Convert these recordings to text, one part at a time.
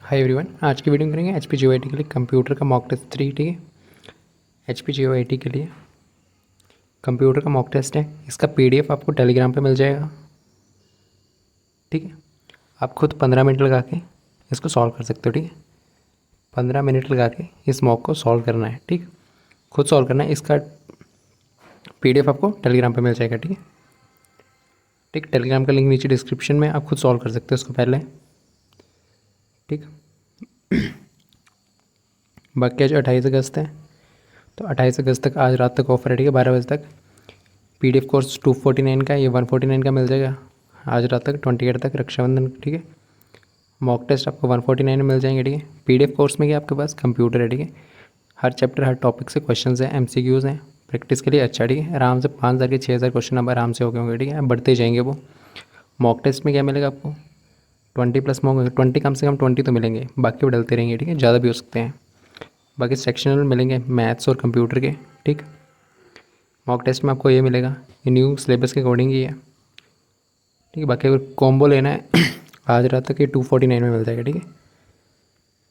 Hi everyone, आज की video में करेंगे H P G O I T के लिए कंप्यूटर का मॉक टेस्ट 3। ठीक है, H P G O I T के लिए कंप्यूटर का मॉक टेस्ट है। इसका पीडीएफ आपको टेलीग्राम पे मिल जाएगा। ठीक है, आप खुद 15 मिनट लगा के इसको सॉल्व कर सकते हो। ठीक है, 15 मिनट लगा के इस मॉक को सॉल्व करना है। ठीक, खुद सॉल्व करना है। इसका पीडीएफ आपको टेलीग्राम पे मिल जाएगा। ठीक है, ठीक, टेलीग्राम का लिंक नीचे डिस्क्रिप्शन में, आप खुद सॉल्व कर सकते हो इसको पहले। ठीक, बाकी आज 28 अगस्त है, तो 28 अगस्त तक, आज रात तक ऑफर है। ठीक है, 12 बजे तक पीडीएफ कोर्स 249 का, ये 149 का मिल जाएगा आज रात तक, 28 तक, रक्षाबंधन। ठीक है, मॉक टेस्ट आपको 149 में मिल जाएंगे। ठीक है, पीडीएफ कोर्स में क्या आपके पास कंप्यूटर है। ठीक है, हर चैप्टर हर टॉपिक से क्वेश्चंस हैं, एमसीक्यूज़ हैं, प्रैक्टिस के लिए अच्छा। ठीक है, आराम से 5000 के 6000 क्वेश्चन अब आराम से हो गए होंगे। ठीक है, अब बढ़ते जाएंगे वो। मॉक टेस्ट में क्या मिलेगा आपको 20+ मॉक, 20 कम से कम 20 तो मिलेंगे, बाकी वो डलते रहेंगे। ठीक है, ज़्यादा भी हो सकते हैं। बाकी सेक्शनल मिलेंगे मैथ्स और कंप्यूटर के। ठीक, मॉक टेस्ट में आपको ये मिलेगा, ये न्यू सिलेबस के अकॉर्डिंग ही है। ठीक है, बाकी अगर कॉम्बो लेना है आज रात तक ये 249 में मिल जाएगा। ठीक है,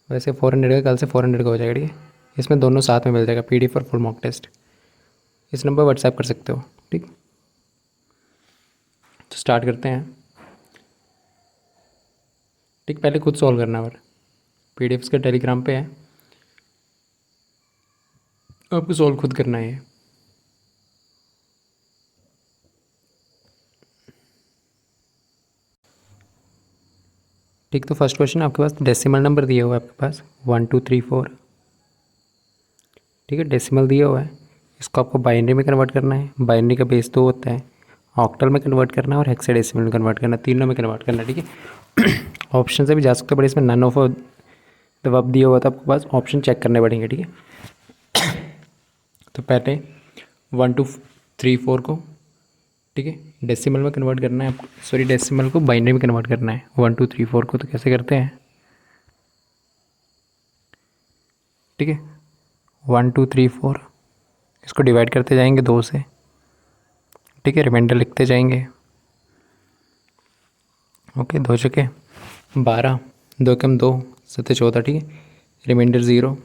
वैसे 400 का, कल से 400 का हो जाएगा। ठीक है, इसमें दोनों साथ में मिल जाएगा, पीडीएफ और फुल मॉक टेस्ट। इस नंबर व्हाट्सएप कर सकते हो। ठीक, तो स्टार्ट करते हैं। ठीक, पहले खुद सॉल्व करना है, पीडीएफ का टेलीग्राम पे है, आपको सॉल्व खुद करना है। ठीक, तो फर्स्ट क्वेश्चन आपके पास डेसिमल नंबर दिया हुआ है, आपके पास 1 2 3 4। ठीक है, डेसिमल दिया हुआ है, इसको आपको बाइनरी में कन्वर्ट करना है। बाइनरी का बेस 2 होता है, ऑक्टल में कन्वर्ट करना है और हेक्साडेसिमल में कन्वर्ट करना है, तीनों में कन्वर्ट करना है। ठीक है, ऑप्शन से भी जा सकते हो, बट इसमें नन ऑफ द अब दिया हुआ था आपके पास, ऑप्शन चेक करने पड़ेंगे। ठीक है, तो पहले 1 2 3 4 को, ठीक है, डेसिमल में कन्वर्ट करना है आपको, सॉरी, डेसिमल को बाइनरी में कन्वर्ट करना है 1 2 3 4 को। तो कैसे करते हैं? ठीक है, 1 2 3 4, इसको डिवाइड करते जाएंगे 2 से। ठीक है, रिमाइंडर लिखते जाएंगे। ओके, 2 चुके 12, 2 कम 2 7 14। ठीक है, रिमाइंडर 0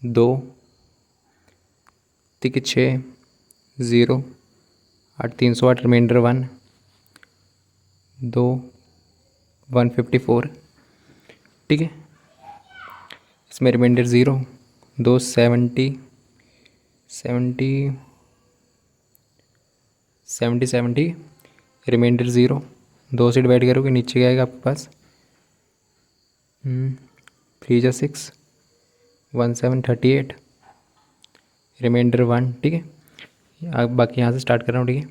2, ठीक है, 6 0 8 308, रिमाइंडर 1 2 154। ठीक है, इसमें रिमाइंडर 0 2 70 70 70 70, रिमाइंडर 0, 2 से डिवाइड करोगे नीचे क्या आएगा आपके पास 3 जा 6 1 7 38, रिमाइंडर 1। ठीक है, अब बाकी यहाँ से स्टार्ट कर रहा हूँ। ठीक है,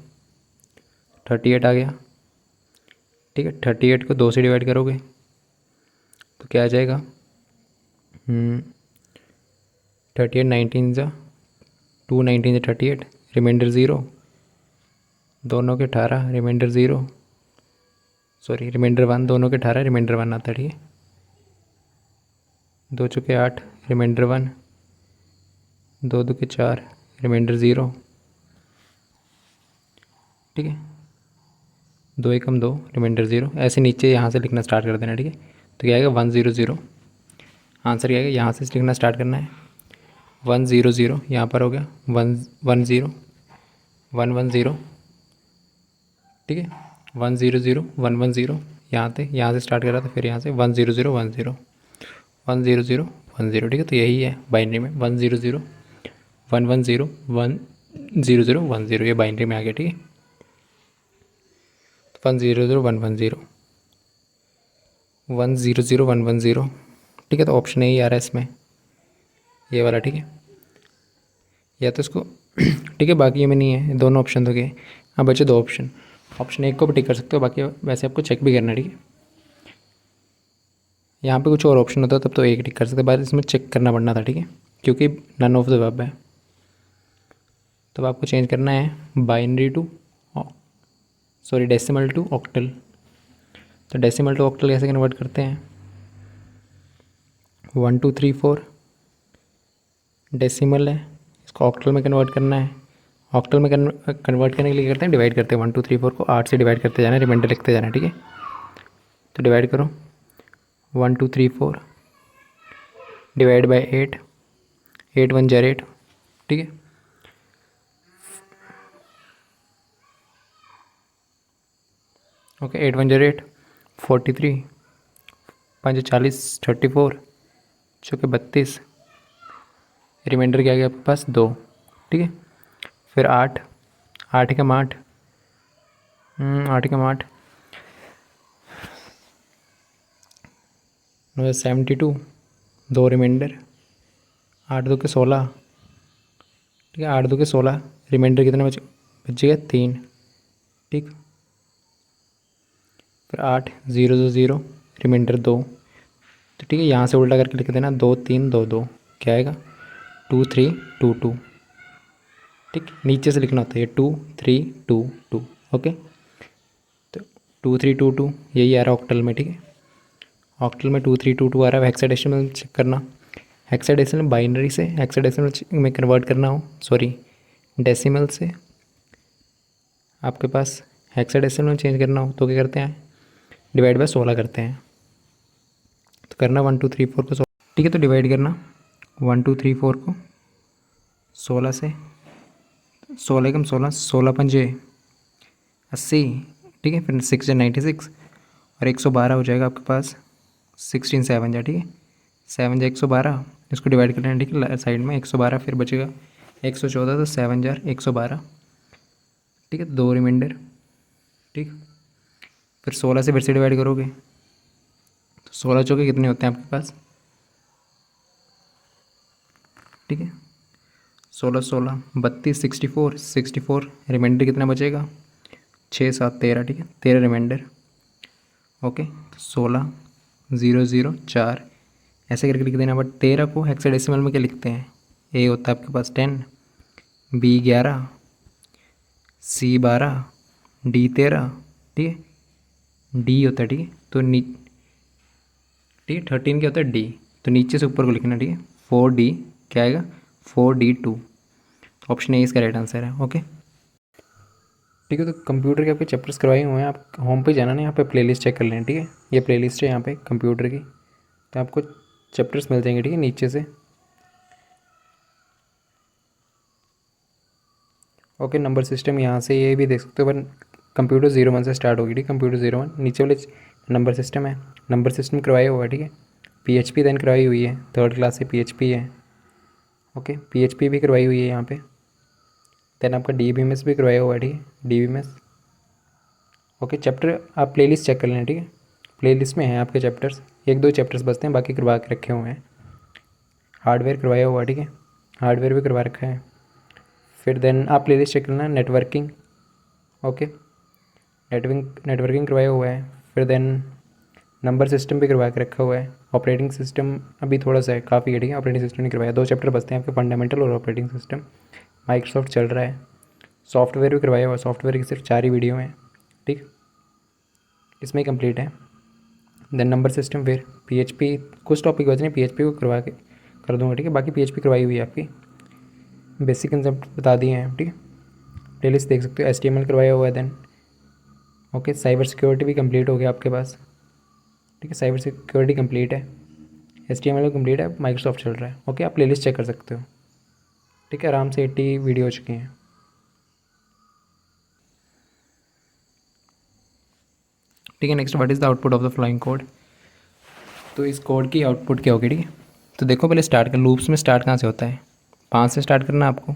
38 आ गया। ठीक है, 38 को 2 से डिवाइड करोगे तो क्या आ जाएगा 38 19 जा 2 19 जा 38, रिमाइंडर 0, दोनों के 18, रिमाइंडर 0, सॉरी रिमाइंडर 1, दोनों के 18, रिमाइंडर 1 आता है। ठीक है, 2 चुके 8, रिमाइंडर 1, 2 2 के 4, रिमाइंडर 0। ठीक है, 2 एकम 2, रिमाइंडर 0। ऐसे नीचे यहाँ से लिखना स्टार्ट कर देना। ठीक है, तो क्या आएगा 1 0 0, आंसर क्या आएगा, यहाँ से लिखना स्टार्ट करना है 1 0 0, यहाँ पर हो गया 1 1 0 1 1 0। ठीक है, 1 0 0 1 1 0, यहाँ से स्टार्ट कर रहा था, फिर यहाँ से 1 0 0 1 0 1 0 0 1 0। ठीक है, तो यही है बाइनरी में 1 0 0 1 1 0 1 0 0 1 0, ये बाइनरी में आ गया। ठीक है, 1 0 0 1 1 0 1 0 0 1 1 0। ठीक है, तो ऑप्शन यही आ रहा है इसमें, ये वाला। ठीक है, या तो इसको ठीक है, बाकी में नहीं है, दोनों ऑप्शन तो गए। हाँ, बचे 2 ऑप्शन, ऑप्शन 1 को भी टिक कर सकते हो, बाकी वैसे आपको चेक भी करना है। ठीक है, यहाँ पे कुछ और ऑप्शन होता तब तो 1 टिक कर सकते, बाद इसमें चेक करना पड़ना था। ठीक है, क्योंकि नन ऑफ द अबव है, तब आपको चेंज करना है binary to, sorry, decimal to octal. तो डेसिमल टू ऑक्टल कैसे कन्वर्ट करते हैं 1 2 3 4, डेसिमल है, इसको ऑक्टल में कन्वर्ट करना है। ऑक्टल में कन्वर्ट करने के लिए करते हैं डिवाइड करते हैं 1 2 3 4 को 8 से डिवाइड करते जाना है, रिमाइंडर लिखते जाना है। ठीक है, तो डिवाइड करो 1234 डिवाइड बाई 8, 8 1 जार 8, ठीक है। ओके 8 1 जार 8, 43, 5 40, 34, चौके 32, रिमाइंडर क्या गया आपके पास 2, ठीक है। फिर 8, 8 एकम 8, 8 एकम 8, 72, 2 रिमाइंडर, 8 2 के 16, ठीक है। 8 2 के 16, रिमाइंडर कितना बचेगा 3, ठीक। फिर 8 0 2 0, रिमाइंडर 2, तो ठीक है। यहाँ से उल्टा करके लिख देना 2 3 2 2, क्या आएगा 2 3 2 2, ठीक। नीचे से लिखना होता है ये 2 3 2 2, ओके। तो 2 3 2 2 यही आ रहा है ऑक्टल में, ठीक है। ऑक्टल में 2 3 2 2 आ रहा है। हेक्साडेसिमल में चेक करना, हेक्साडेसिमल बाइनरी से हेक्साडेसिमल में कन्वर्ट करना हो, सॉरी डेसिमल से आपके पास हेक्साडेसिमल में चेंज करना हो तो क्या करते हैं, डिवाइड बाय 16 करते हैं। तो करना 1 2 3 4 को 16, ठीक है। तो डिवाइड करना 1 2 3 4 को 16 से, 16 कम 16, 16 पंजे 80, ठीक है। फिर 6 जा 96 और 112 हो जाएगा आपके पास 16 7 जा, ठीक है। 7 जा 112, इसको डिवाइड करना है, ठीक है। साइड में 112, फिर बचेगा 114, तो 7 जार 112, ठीक है। 2 रिमाइंडर, ठीक। फिर 16 से फिर से डिवाइड करोगे तो 16 चौके कितने होते हैं आपके पास, ठीक है। 16 16 32, 64, 64, रिमाइंडर कितना बचेगा 6 7 13, ठीक है। 13 रिमाइंडर, ओके। 16 0 0 4, ऐसे करके लिख देना। बट 13 को हेक्साडेसिमल में क्या लिखते हैं, ए होता है आपके पास 10, बी 11, सी 12, डी 13, ठीक है। डी होता है, ठीक है। तो ठीक है 13 क्या होता है डी, तो नीचे से ऊपर को लिखना, ठीक है। 4D क्या आएगा 4D2, ऑप्शन ए इसका राइट आंसर है, ओके। ठीक है। तो कंप्यूटर के आपके चैप्टर्स करवाए हुए हैं, आप होम पे जाना ना, यहाँ पे प्लेलिस्ट चेक कर लें, ठीक है। ये प्लेलिस्ट है यहाँ पे कंप्यूटर की, तो आपको चैप्टर्स मिल जाएंगे, ठीक है, नीचे से। ओके नंबर सिस्टम यहाँ से ये भी देख सकते हो, पर कंप्यूटर 01 से स्टार्ट होगी, ठीक है। कंप्यूटर 01 नीचे वाले नंबर सिस्टम है, नंबर सिस्टम करवाया हुआ है, ठीक है। PHP देन करवाई हुई है, 3rd क्लास से PHP है, ओके। PHP भी करवाई हुई है यहाँ पे। देन आपका DBMS भी करवाया हुआ है, ठीक है। DBMS, okay. चैप्टर आप प्लेलिस्ट चेक कर लें, ठीक है। प्लेलिस्ट में हैं आपके चैप्टर्स, 1 2 चैप्टर्स बचते हैं, बाकी करवा के रखे हुए हैं। हार्डवेयर करवाया हुआ है, ठीक है। हार्डवेयर भी करवा रखा है। फिर देन आप प्लेलिस्ट चेक करना, नेटवर्किंग, ओके। नेटवर्किंग करवाया हुआ है। फिर देन नंबर सिस्टम भी करवा के रखा हुआ है। ऑपरेटिंग सिस्टम अभी थोड़ा सा है, काफ़ी है, ठीक है। ऑपरेटिंग सिस्टम नहीं करवाया, 2 चैप्टर बचते हैं आपके, फंडामेंटल और ऑपरेटिंग सिस्टम। माइक्रोसॉफ्ट चल रहा है। सॉफ्टवेयर भी करवाया हुआ है, सॉफ्टवेयर की सिर्फ 4 ही वीडियो हैं, ठीक, इसमें कंप्लीट है। देन नंबर सिस्टम, फिर PHP, कुछ टॉपिक बच रहे हैं, PHP को करवा के कर दूँगा, ठीक है। बाकी PHP करवाई हुई है आपकी, बेसिक कंसेप्ट बता दिए हैं, ठीक है। प्लेलिस्ट देख सकते हो। HTML करवाया हुआ है। देन ओके साइबर सिक्योरिटी भी कंप्लीट हो गया आपके पास, ठीक है। साइबर सिक्योरिटी कंप्लीट है, HTML भी कंप्लीट है, माइक्रोसॉफ्ट चल रहा है, ओके। आप प्लेलिस्ट चेक कर सकते हो, ठीक है। आराम से 80 वीडियो हो चुकी हैं, ठीक है। Next, what is the output of the flying code, तो इस कोड की आउटपुट क्या होगी, ठीक है। तो देखो पहले स्टार्ट कर, लूप्स में स्टार्ट कहाँ से होता है, 5 से स्टार्ट करना है आपको।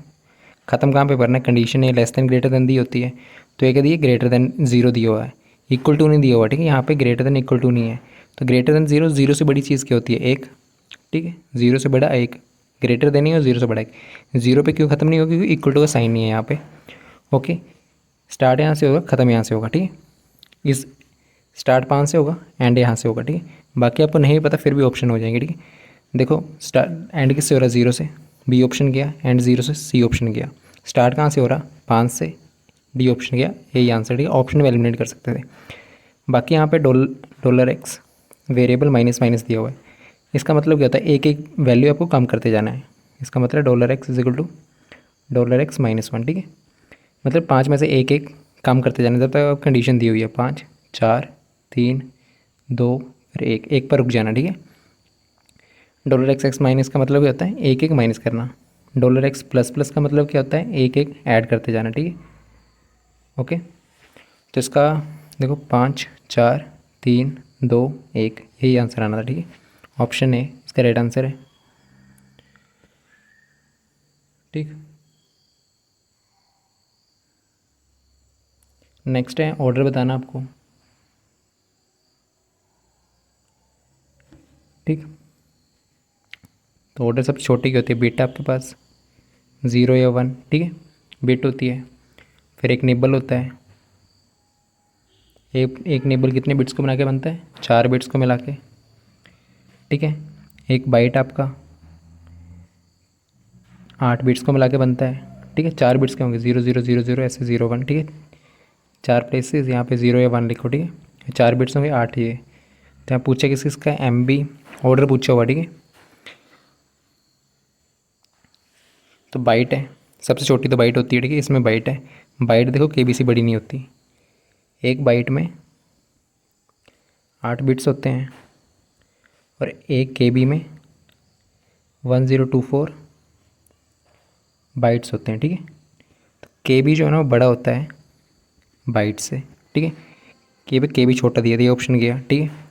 ख़त्म कहाँ पे करना है, condition A less than greater than the होती है, तो ये क्या दी है ग्रेटर दैन 0 दिया हुआ है, इक्वल टू नहीं दिया हुआ, ठीक है। यहाँ पे ग्रेटर दैन इक्वल टू नहीं है, तो ग्रेटर दैन 0, 0 से बड़ी चीज़ क्या होती है 1, ठीक है। 0 से बड़ा 1, ग्रेटर देन ही और 0 से बड़ा 1। 0 पे क्यों ख़त्म नहीं होगा, क्योंकि इक्वल टू का साइन नहीं है यहाँ पे, ओके। स्टार्ट यहाँ से होगा, ख़त्म यहाँ से होगा, ठीक है। इस स्टार्ट 5 से होगा, एंड यहाँ से होगा, ठीक है। बाकी आपको नहीं पता फिर भी ऑप्शन हो जाएंगे, ठीक है। देखो स्टार्ट एंड किससे हो रहा है, 0 से, B ऑप्शन गया, एंड 0 से C ऑप्शन गया। स्टार्ट कहाँ से हो रहा, 5 से, D ऑप्शन गया, यही आंसर, ठीक है। ऑप्शन में एलिमिनेट कर सकते थे। बाकी यहाँ पे $x वेरिएबल माइनस माइनस दिया हुआ है, इसका मतलब क्या होता है, एक एक वैल्यू आपको कम करते जाना है। इसका मतलब $x is equal to $x -1, ठीक है। मतलब 5 में से एक एक कम करते जाना, जब तक कंडीशन दी हुई है 5 4 3 2, फिर एक एक पर रुक जाना, ठीक है। डॉलर एक्स एक्स माइनस का मतलब क्या होता है, एक एक माइनस करना। डॉलर एक्स प्लस प्लस का मतलब क्या होता है, एक एक ऐड करते जाना, ठीक है। ओके, तो इसका देखो 5 4 3 2 1 यही आंसर आना था, ठीक है। ऑप्शन ए इसका राइट आंसर है, ठीक। नेक्स्ट है ऑर्डर बताना आपको, ठीक। तो ऑर्डर सबसे छोटी की होती है, बीटा आपके पास 0 या 1, ठीक है, बिट होती है। फिर एक निबल होता है, एक निबल कितने बिट्स को बना के बनता है, 4 बिट्स को मिला के, ठीक है। एक बाइट आपका 8 बिट्स को मिला के बनता है, ठीक है। 4 बिट्स के होंगे, 0 0 0 0 ऐसे 0 1, ठीक है। 4 प्लेसेस यहाँ पे 0 या 1 लिखो, ठीक है। 4 बिट्स होंगे, 8 ये। तो यहाँ पूछा किस किसका, MB ऑर्डर पूछा हुआ, ठीक है। तो बाइट है, सबसे छोटी तो बाइट होती है, ठीक है। इसमें बाइट है, बाइट देखो KBC बड़ी नहीं होती। एक बाइट में 8 बिट्स होते हैं और एक KB में 1024 बाइट्स होते हैं, ठीक है। तो KB जो है ना वो बड़ा होता है बाइट से, ठीक है। KB छोटा दिया था, ये ऑप्शन गया, ठीक है।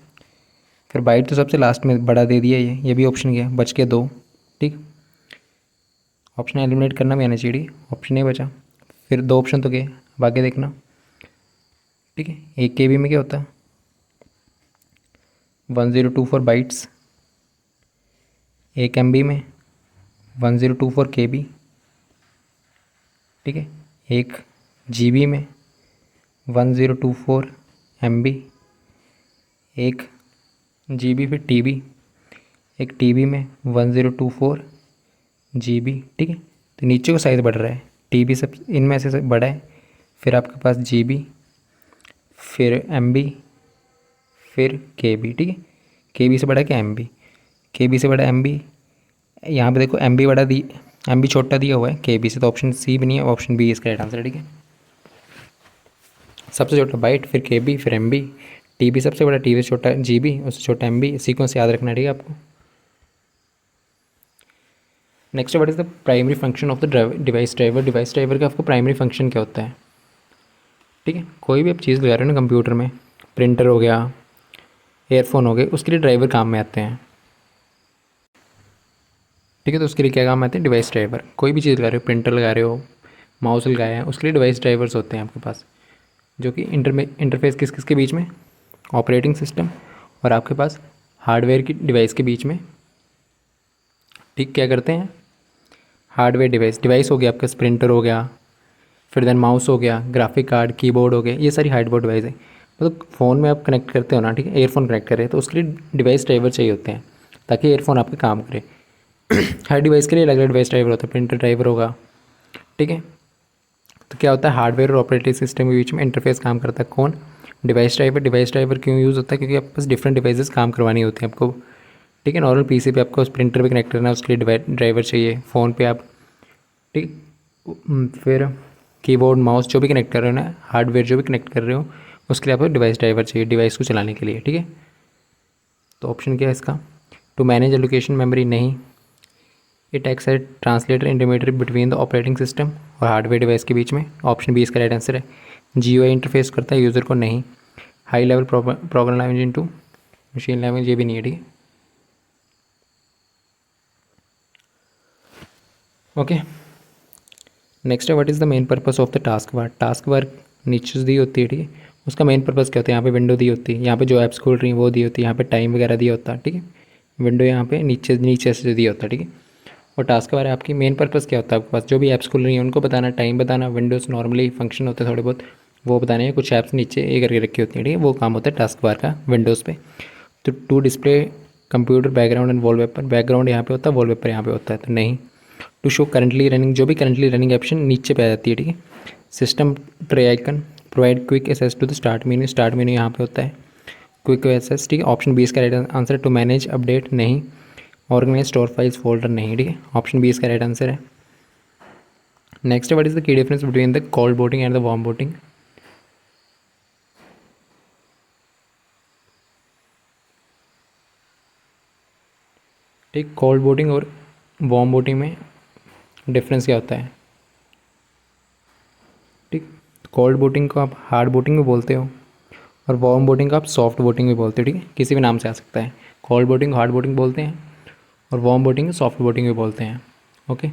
फिर बाइट तो सबसे लास्ट में बड़ा दे दिया, ये भी ऑप्शन गया, बच के 2, ठीक। ऑप्शन एलिमिनेट करना भी आना चाहिए, ऑप्शन ए बचा। फिर 2 ऑप्शन तो गए, अब आगे देखना, ठीक है। एक KB में क्या होता है, 1024 बाइट्स। एक MB में 1024 KB, ठीक है। एक GB में 1024 MB। एक GB फिर TB, एक TB में 1024 GB, ठीक है। तो नीचे को साइज़ बढ़ रहा है, TB सब इनमें से बड़ा है। फिर आपके पास GB, फिर MB, फिर KB, ठीक है। KB से बड़ा क्या MB, KB से बड़ा MB। यहाँ पे देखो MB छोटा दिया हुआ है KB से, तो ऑप्शन C भी नहीं है, ऑप्शन B इसका राइट आंसर है, ठीक है। सबसे छोटा बाइट, फिर KB, फिर MB। TB सबसे बड़ा, TB से छोटा GB, उससे छोटा MB। सीक्वेंस याद रखना, ठीक है आपको। Next, what is the primary function of the device driver. Device driver का आपको प्राइमरी फंक्शन क्या होता है, ठीक है। कोई भी आप चीज़ लगा रहे हो ना कंप्यूटर में, प्रिंटर हो गया, एयरफोन हो गए, उसके लिए ड्राइवर काम में आते हैं, ठीक है। तो उसके लिए क्या काम आते हैं, डिवाइस ड्राइवर। कोई भी चीज़ लगा रहे हो, प्रिंटर लगा रहे हो, माउस लगाया है, उसके लिए डिवाइस ड्राइवर्स होते हैं आपके पास, जो कि इंटरफेस किस किस के बीच में, ऑपरेटिंग सिस्टम और आपके पास हार्डवेयर की डिवाइस के बीच में, ठीक। क्या करते हैं, हार्डवेयर डिवाइस हो गया आपका, प्रिंटर हो गया, फिर देन माउस हो गया, ग्राफिक कार्ड, कीबोर्ड हो गया, ये सारी हार्डवेयर डिवाइस है। मतलब फ़ोन में आप कनेक्ट करते हो ना, ठीक है, एयरफोन कनेक्ट करें तो उसके लिए डिवाइस ड्राइवर चाहिए होते हैं, ताकि एयरफोन आपके काम करे। हर डिवाइस के लिए अलग अलग डिवाइस ड्राइवर होता है, प्रिंटर ड्राइवर होगा, ठीक है। तो क्या होता है, हार्डवेयर और ऑपरेटिंग सिस्टम के बीच में इंटरफेस काम करता है कौन, डिवाइस ड्राइवर। डिवाइस ड्राइवर क्यों यूज़ होता है, क्योंकि आपके पास डिफरेंट डिवाइसेस काम करवानी होती हैं आपको, ठीक है। नॉर्मल PC पे आपको उस प्रिंटर पे कनेक्ट करना है, उसके लिए ड्राइवर चाहिए। फ़ोन पे आप, ठीक। फिर कीबोर्ड माउस जो भी कनेक्ट कर रहे हो ना, हार्डवेयर जो भी कनेक्ट कर रहे हो, उसके लिए आपको डिवाइस ड्राइवर चाहिए, डिवाइस को चलाने के लिए, ठीक है। तो ऑप्शन क्या है इसका, टू मैनेज एलोकेशन मेमोरी नहीं, it acts as translator intermediate between the operating system और हार्डवेयर डिवाइस के बीच में, ऑप्शन बी इसका राइट आंसर है। GUI इंटरफेस करता है यूज़र को, नहीं। High level program language into machine language, ये भी नहीं है, ठीक है। ओके, नेक्स्ट है what is the main purpose of the task bar. Task bar नीचे दी होती है, ठीक है। उसका मेन पर्पस क्या होता है, यहाँ पे विंडो दी होती है, यहाँ पे जो ऐप्स खोल रही हैं वो दी होती है, यहाँ पे टाइम वगैरह दिया होता है, ठीक है। विंडो यहाँ पे नीचे नीचे से दिया होता है, ठीक है। और टास्क बार आपकी मेन पर्पस क्या होता है, आपके पास जो भी ऐप्स खुल रही हैं उनको बताना, टाइम बताना, विंडोज़ नॉर्मली फंक्शन होते हैं थोड़े बहुत, वो बताने हैं। कुछ ऐप्स नीचे ये करके रखी होती हैं, ठीक है, वो काम होता है टास्क बार का विंडोज़ पे। तो to display computer background and wallpaper, background यहाँ पे होता है, वॉलपेपर यहाँ पे होता है, तो नहीं। टू शो करंटली रनिंग, जो भी करंटली रनिंग ऑप्शन नीचे पे आ जाती है, ठीक है। System tray icon provide quick access to the start menu, start menu यहाँ पे होता है, क्विक एक्सेस, ठीक है। ऑप्शन 20 का right answer. To manage update, नहीं। ऑर्गेनाइज स्टोर फाइल्स फोल्डर, नहीं, ठीक है। ऑप्शन 20 का राइट आंसर है। Next, what is the key difference between the cold booting and the warm booting. ठीक, कोल्ड बूटिंग और वार्म बूटिंग में डिफरेंस क्या होता है? ठीक, कोल्ड बूटिंग को आप हार्ड बूटिंग भी बोलते हो और वार्म बूटिंग को आप सॉफ्ट बूटिंग भी बोलते हो। ठीक है, किसी भी नाम से आ सकता है। कोल्ड बूटिंग हार्ड बूटिंग बोलते हैं और वार्म बूटिंग सॉफ्ट बूटिंग भी बोलते हैं। ओके,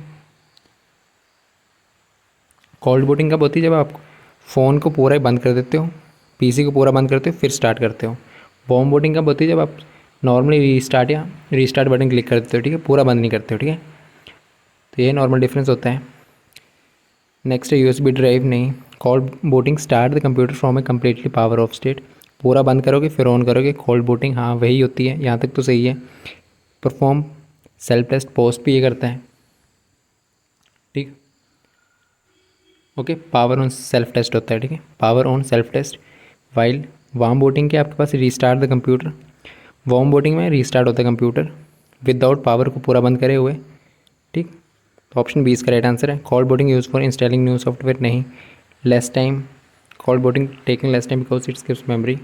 कोल्ड बूटिंग कब होती है? जब आप फ़ोन को पूरा ही बंद कर देते हो, पीसी को पूरा बंद करते हो फिर स्टार्ट करते हो। वार्म बूटिंग कब होती है? जब आप नॉर्मली रीस्टार्ट बटन क्लिक कर देते हो। ठीक है, पूरा बंद नहीं करते हो। ठीक है, तो ये नॉर्मल डिफरेंस होता है। नेक्स्ट है यूएसबी ड्राइव नहीं। Cold booting start the computer from a completely power of state. पूरा बंद करोगे फिर ऑन करोगे। कोल्ड बूटिंग हाँ वही होती है, यहाँ तक तो सही है। परफॉर्म सेल्फ टेस्ट पोस्ट भी ये करता है। ठीक, okay, power on self test होता है। ठीक है, power on self test. While warm booting के आपके पास restart the computer. Warm booting में रीस्टार्ट होता है कंप्यूटर विदाउट पावर को पूरा बंद करे हुए। ठीक, तो ऑप्शन 20 का राइट आंसर है। Cold booting use for installing new software नहीं। Less time, cold booting taking less time because it's gives memory.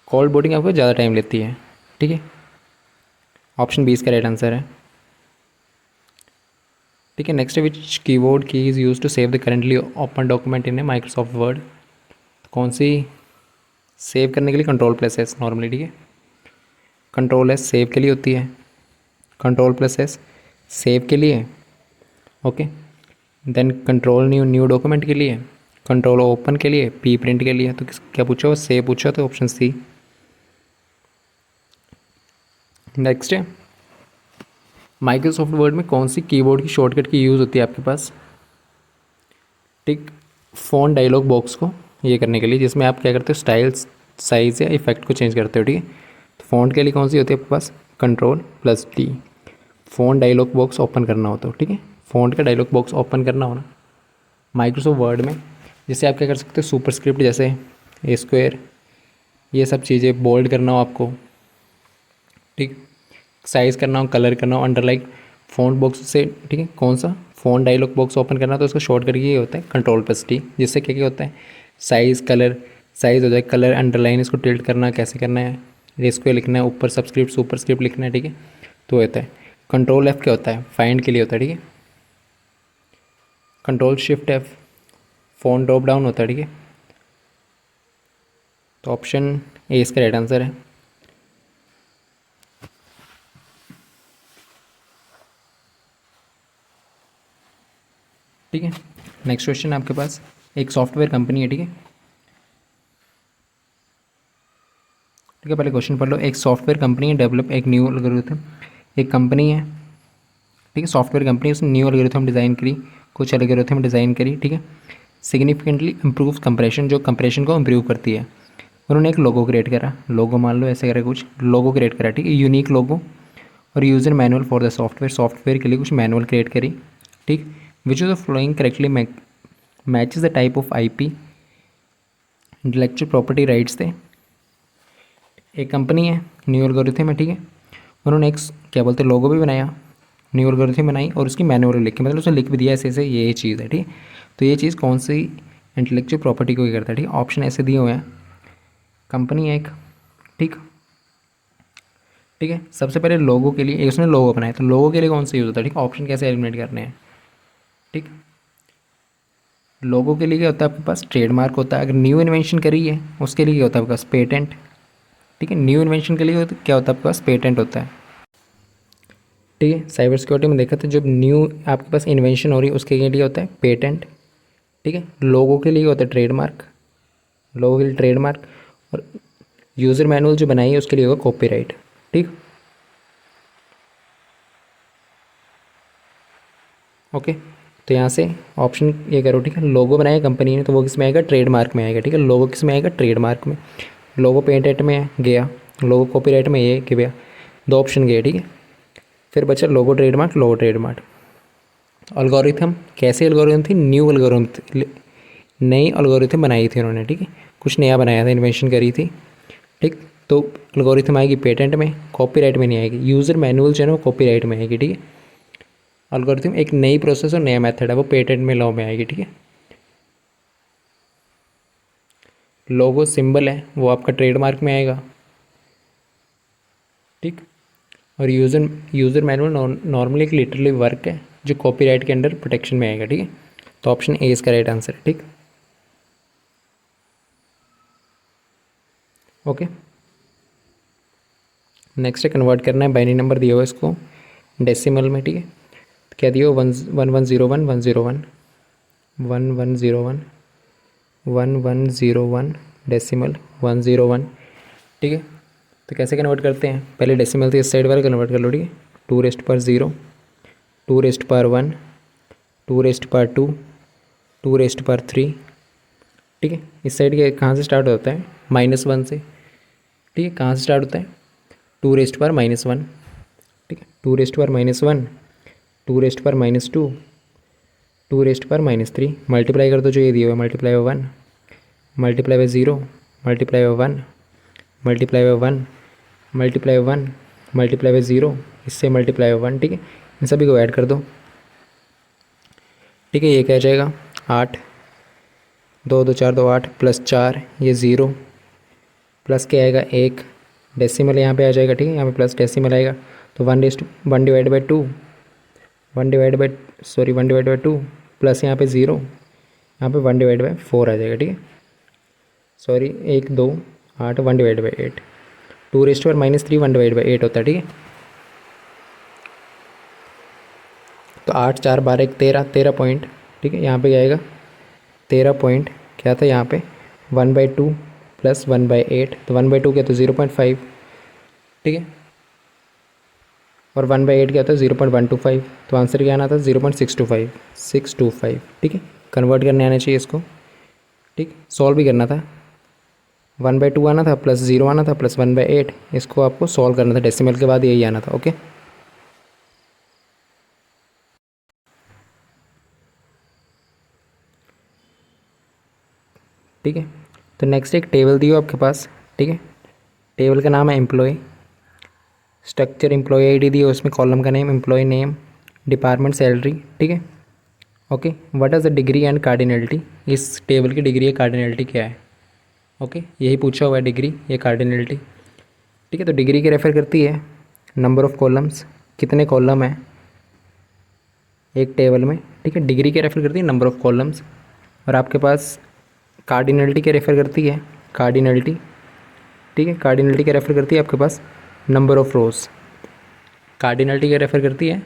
Cold booting आपको ज़्यादा टाइम लेती है। ठीक है, ऑप्शन 20 का राइट आंसर है। ठीक है, नेक्स्ट है which keyboard key is use to save the currently open document in a Microsoft Word. कौन सी सेव करने के लिए? Control plus S normally. ठीक है, कंट्रोल एस सेव के लिए होती है, कंट्रोल प्लस एस सेव के लिए। Okay, then control new document के लिए, कंट्रोल ओपन के लिए, पी प्रिंट के लिए। तो क्या पूछा? वो सेव पूछा, तो ऑप्शन सी। नेक्स्ट है माइक्रोसॉफ्ट वर्ड में कौन सी कीबोर्ड की शॉर्टकट की यूज़ होती है आपके पास? ठीक, फ़ॉन्ट डायलॉग बॉक्स को ये करने के लिए, जिसमें आप क्या करते हो? स्टाइल्स, साइज़ या इफेक्ट को चेंज करते हो। ठीक है, तो फ़ॉन्ट के लिए कौन सी होती है आपके पास? Control plus T. Font dialog box open करना हो तो। ठीक है, फ़ॉन्ट का डायलॉग बॉक्स ओपन करना हो ना माइक्रोसॉफ्ट वर्ड में, जैसे आप क्या कर सकते हो? सुपरस्क्रिप्ट जैसे ए स्क्वायर, ये सब चीज़ें बोल्ड करना हो आपको। ठीक, साइज़ करना हो, कलर करना हो, अंडरलाइन फ़ॉन्ट बॉक्स से। ठीक है, कौन सा? फ़ॉन्ट डायलॉग बॉक्स ओपन करना, तो उसका शॉर्टकट ये होता है कंट्रोल प्लस टी, जिससे क्या क्या होता है? साइज़, कलर, साइज़ हो जाए, कलर, अंडरलाइन इसको टिल्ट करना कैसे करना है, इसको लिखना है, ऊपर सबस्क्रिप्ट सुपरस्क्रिप्ट लिखना है। ठीक है, तो होता है। कंट्रोल एफ क्या होता है? फाइंड के लिए होता है। ठीक है, control shift F font drop down होता है। ठीक है, तो ऑप्शन ए इसका राइट आंसर है। ठीक है, नेक्स्ट क्वेश्चन आपके पास, एक सॉफ्टवेयर कंपनी है। ठीक है, ठीक है, पहले क्वेश्चन पढ़ लो। एक सॉफ्टवेयर कंपनी है डेवलप एक न्यू एल्गोरिथम। एक कंपनी है, ठीक है, सॉफ्टवेयर कंपनी, उसने न्यू एल्गोरिथम डिज़ाइन करी, कुछ एल्गोरिथम डिज़ाइन करी। ठीक है, सिग्निफिकेंटली इम्प्रूव कंप्रेशन, जो कंप्रेशन को इम्प्रूव करती है। उन्होंने एक लोगो क्रिएट करा, लोगो मान लो ऐसे करे, कुछ लोगो क्रिएट करा। ठीक है, यूनिक लोगो। और user manual for the software, software के लिए कुछ मैनुअल क्रिएट करी। ठीक, which is the flowing correctly matches the type of IP intellectual property rights थे। एक कंपनी है, न्यू एल्गोरिथम है। ठीक है, उन्होंने एक क्या बोलते हैं लोगो भी बनाया, न्यू एल्गोरिथम बनाई और उसकी मैनुअल लिखी, मतलब उसने लिख भी दिया ऐसे ऐसे ये चीज़ है। ठीक है, तो ये चीज़ कौन सी इंटेलेक्चुअल प्रॉपर्टी को क्या करता है? ठीक है, ऑप्शन ऐसे दिए हुए हैं। कंपनी है एक, ठीक, ठीक है, सबसे पहले लोगो के लिए उसने लोगो बनाया, तो लोगो के लिए कौन सा यूज़ होता है? ठीक, ऑप्शन कैसे एलिमिनेट करने हैं? ठीक, लोगो के लिए क्या होता है आपके पास? ट्रेडमार्क होता है। अगर न्यू इन्वेंशन करी है उसके लिए क्या होता है आपके पास? पेटेंट। ठीक है, न्यू इन्वेंशन के लिए क्या होता है आपके पास? पेटेंट होता है। ठीक है, साइबर सिक्योरिटी में देखा था, जब न्यू आपके पास इन्वेंशन हो रही है उसके लिए होता है पेटेंट। ठीक है, लोगों के लिए होता है ट्रेडमार्क, लोगों के लिए ट्रेडमार्क। और यूज़र मैनुअल जो बनाई है उसके लिए होगा कॉपीराइट। ठीक, ओके, तो यहाँ से ऑप्शन ये करो। ठीक है, लोगो बनाया कंपनी ने तो वो किस में आएगा? ट्रेडमार्क में आएगा। ठीक है, लोगो किस में आएगा? ट्रेडमार्क में। लोगो पेटेंट में गया, लोगो कॉपीराइट में ये गया, दो ऑप्शन गए। ठीक है, फिर बचा लोगो ट्रेडमार्क, लोगो ट्रेडमार्क। एल्गोरिथम, कैसे एल्गोरिथम थी? न्यू एल्गोरिथम थी, नई एल्गोरिथम बनाई थी उन्होंने। ठीक है, कुछ नया बनाया था, इन्वेंशन करी थी। ठीक, तो एल्गोरिथम आएगी पेटेंट में, कॉपीराइट में नहीं आएगी। यूज़र मैनुअल जो है ना वो कॉपीराइट में आएगी। ठीक है, एल्गोरिथम एक नई प्रोसेस और नया मेथड है, वो पेटेंट में लॉ में आएगी। ठीक है, लोगो सिंबल है वो आपका ट्रेडमार्क में आएगा। ठीक, और यूज़र मैनुअल नॉर्मली एक लिटरली वर्क है जो कॉपीराइट के अंडर प्रोटेक्शन में आएगा, ठीक है। तो ऑप्शन ए इसका राइट आंसर है, ठीक। ओके, नेक्स्ट है कन्वर्ट करना है, बाइनरी नंबर दिया हुआ इसको डेसिमल में, ठीक है। तो क्या दिया हो 1101 डेसिमल 101, ठीक है। तो कैसे कन्वर्ट करते हैं, पहले डेसिमल से इस साइड वाला कन्वर्ट कर लो, ठीक है। 2^0, 2^1, 2^2, 2^3, ठीक है। इस साइड के कहाँ से स्टार्ट होता है, -1 से, ठीक है। कहाँ से स्टार्ट होता है, 2^-1, ठीक है। 2^-1, 2^-2, 2^-3, मल्टीप्लाई कर दो जो ये दिया हुआ है, multiply by 1, multiply by 0, multiply by 1, multiply by 1, multiply by 1, multiply by 0, इससे मल्टीप्लाई बाय 1, ठीक है। इन सभी को ऐड कर दो, ठीक है। ये क्या आ जाएगा 8, 2 2 4 2 8 प्लस 4, ये 0 प्लस क्या आएगा 1, डेसिमल यहाँ पे आ जाएगा, ठीक है। यहाँ पे प्लस डेसिमल आएगा, तो 1 divide by 2, 1 divide by 2 plus यहाँ पे 0, यहाँ पे 1 डिवाइड बाई 4 आ जाएगा, ठीक है। 1 2 8, 1 डिवाइड बाई 8, 2^-3 1 डिवाइड बाई 8 होता है, ठीक है। तो 8 4 12 1 13 पॉइंट, ठीक है। यहाँ पे क्या आएगा 13 पॉइंट, क्या था यहाँ पे 1/2 प्लस 1/8, तो 1/2 क्या, तो 0.5, ठीक है। और 1/8 क्या था 0.125, तो आंसर क्या आना था 0.625, ठीक है। कन्वर्ट करने आना चाहिए इसको, ठीक। सॉल्व भी करना था, 1/2 आना था प्लस 0 आना था प्लस 1/8, इसको आपको सॉल्व करना था, डेसिमल के बाद यही आना था, ओके। ठीक है, तो नेक्स्ट एक टेबल दी हो आपके पास, ठीक है। टेबल का नाम है एम्प्लॉय, स्ट्रक्चर एम्प्लॉय आईडी दी हो, उसमें कॉलम का name employ name, department salary, ठीक है। Okay, what is the degree and cardinality, इस टेबल की डिग्री या कार्डिनलिटी क्या है, ओके। यही पूछा हुआ है, डिग्री या कार्डिनलिटी, ठीक है। तो डिग्री की रेफर करती है नंबर ऑफ़ कॉलम्स, कितने कॉलम है एक टेबल में, ठीक है। डिग्री के रेफर करती है नंबर ऑफ़ कॉलम्स, और आपके पास कार्डिनलिटी के रेफ़र करती है कार्डिनलिटी, ठीक है। कार्डिनलिटी के रेफ़र करती है आपके पास नंबर ऑफ़ रोज़, कार्डिनलिटी के रेफ़र करती है